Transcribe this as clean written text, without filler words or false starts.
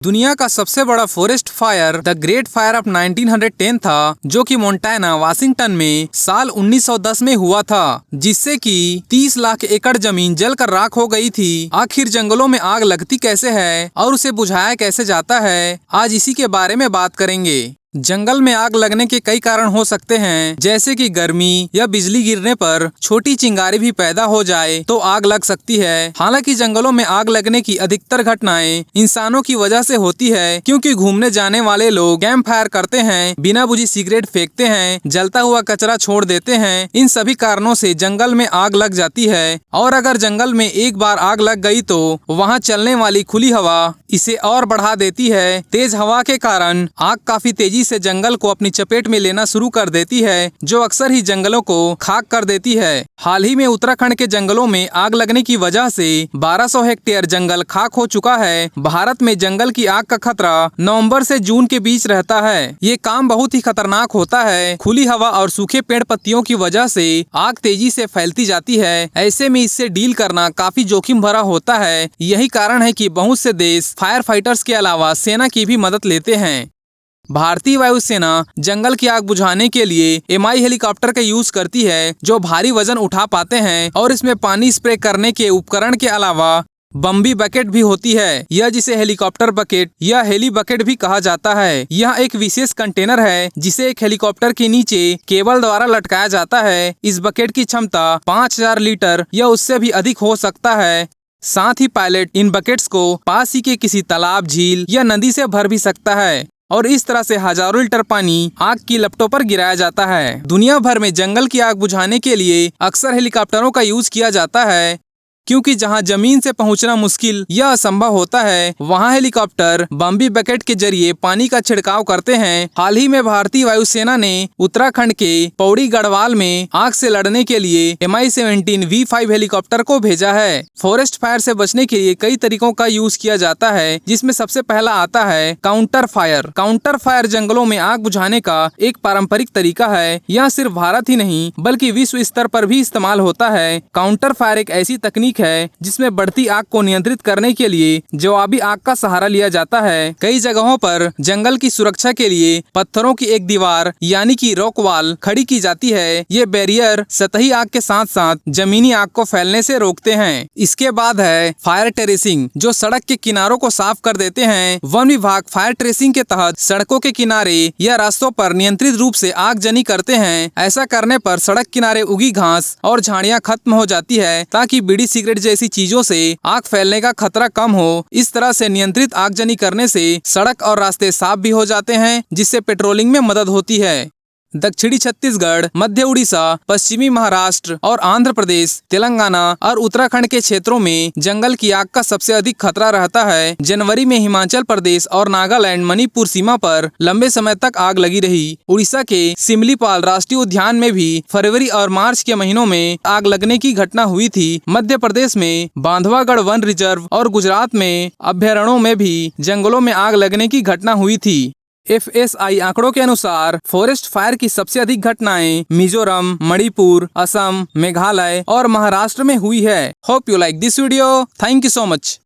दुनिया का सबसे बड़ा forest fire the great fire of 1910 था, जो कि मोंटाना वाशिंगटन में साल 1910 में हुआ था, जिससे कि 30 लाख एकड़ जमीन जलकर राख हो गई थी। आखिर जंगलों में आग लगती कैसे है और उसे बुझाया कैसे जाता है, आज इसी के बारे में बात करेंगे। जंगल में आग लगने के कई कारण हो सकते हैं, जैसे कि गर्मी या बिजली गिरने पर छोटी चिंगारी भी पैदा हो जाए तो आग लग सकती है। हालांकि जंगलों में आग लगने की अधिकतर घटनाएं इंसानों की वजह से होती है, क्योंकि घूमने जाने वाले लोग कैंप फायर करते हैं, बिना बुझी सिगरेट फेंकते हैं, जलता हुआ कचरा छोड़ देते हैं। इन सभी कारणों से जंगल में आग लग जाती है। और अगर जंगल में एक बार आग लग गई तो वहाँ चलने वाली खुली हवा इसे और बढ़ा देती है। तेज हवा के कारण आग काफी तेजी से जंगल को अपनी चपेट में लेना शुरू कर देती है, जो अक्सर ही जंगलों को खाक कर देती है। हाल ही में उत्तराखंड के जंगलों में आग लगने की वजह से 1200 हेक्टेयर जंगल खाक हो चुका है। भारत में जंगल की आग का खतरा नवंबर से जून के बीच रहता है। ये काम बहुत ही खतरनाक होता है। खुली हवा और सूखे पेड़ पत्तियों की वजह से आग तेजी से फैलती जाती है। ऐसे में इससे डील करना काफी जोखिम भरा होता है। यही कारण है कि बहुत से देश फायर फाइटर्स के अलावा सेना की भी मदद लेते हैं। भारतीय वायुसेना जंगल की आग बुझाने के लिए MI हेलीकॉप्टर का यूज करती है, जो भारी वजन उठा पाते हैं। और इसमें पानी स्प्रे करने के उपकरण के अलावा बम्बी बकेट भी होती है, यह जिसे हेलीकॉप्टर बकेट या हेली बकेट भी कहा जाता है। यह एक विशेष कंटेनर है जिसे एक हेलीकॉप्टर के नीचे केबल द्वारा लटकाया जाता है। इस बकेट की क्षमता 5000 लीटर या उससे भी अधिक हो सकता है। साथ ही पायलट इन बकेट्स को पास ही के किसी तालाब, झील या नदी से भर भी सकता है और इस तरह से हजारों लीटर पानी आग की लपटों पर गिराया जाता है। दुनिया भर में जंगल की आग बुझाने के लिए अक्सर हेलीकॉप्टरों का यूज किया जाता है, क्योंकि जहां जमीन से पहुंचना मुश्किल या असंभव होता है, वहां हेलीकॉप्टर बम्बी बकेट के जरिए पानी का छिड़काव करते हैं। हाल ही में भारतीय वायुसेना ने उत्तराखंड के पौड़ी गढ़वाल में आग से लड़ने के लिए MI-17 V5 हेलीकॉप्टर को भेजा है। फॉरेस्ट फायर से बचने के लिए कई तरीकों का यूज किया जाता है, जिसमें सबसे पहला आता है काउंटर फायर। काउंटर फायर जंगलों में आग बुझाने का एक पारंपरिक तरीका है। यह सिर्फ भारत ही नहीं बल्कि विश्व स्तर पर भी इस्तेमाल होता है। काउंटर फायर एक ऐसी तकनीक है जिसमें बढ़ती आग को नियंत्रित करने के लिए जवाबी आग का सहारा लिया जाता है। कई जगहों पर जंगल की सुरक्षा के लिए पत्थरों की एक दीवार यानी कि रॉक वॉल खड़ी की जाती है। ये बैरियर सतही आग के साथ साथ जमीनी आग को फैलने से रोकते हैं। इसके बाद है फायर टेरेसिंग, जो सड़क के किनारों को साफ कर देते हैं। वन विभाग फायर टेरेसिंग के तहत सड़कों के किनारे या रास्तों पर नियंत्रित रूप से आगजनी करते हैं। ऐसा करने पर सड़क किनारे उगी घास और झाड़ियां खत्म हो जाती है, ताकि बीड़ी सिगरेट जैसी चीजों से आग फैलने का खतरा कम हो। इस तरह से नियंत्रित आगजनी करने से सड़क और रास्ते साफ भी हो जाते हैं, जिससे पेट्रोलिंग में मदद होती है। दक्षिणी छत्तीसगढ़, मध्य उड़ीसा, पश्चिमी महाराष्ट्र और आंध्र प्रदेश, तेलंगाना और उत्तराखंड के क्षेत्रों में जंगल की आग का सबसे अधिक खतरा रहता है। जनवरी में हिमाचल प्रदेश और नागालैंड मणिपुर सीमा पर लंबे समय तक आग लगी रही। उड़ीसा के सिमलीपाल राष्ट्रीय उद्यान में भी फरवरी और मार्च के महीनों में आग लगने की घटना हुई थी। मध्य प्रदेश में बांधवागढ़ वन रिजर्व और गुजरात में अभ्यारण्यों में भी जंगलों में आग लगने की घटना हुई थी। FSI आंकड़ों के अनुसार फॉरेस्ट फायर की सबसे अधिक घटनाएं मिजोरम, मणिपुर, असम, मेघालय और महाराष्ट्र में हुई है। Hope you like this video. Thank you so much.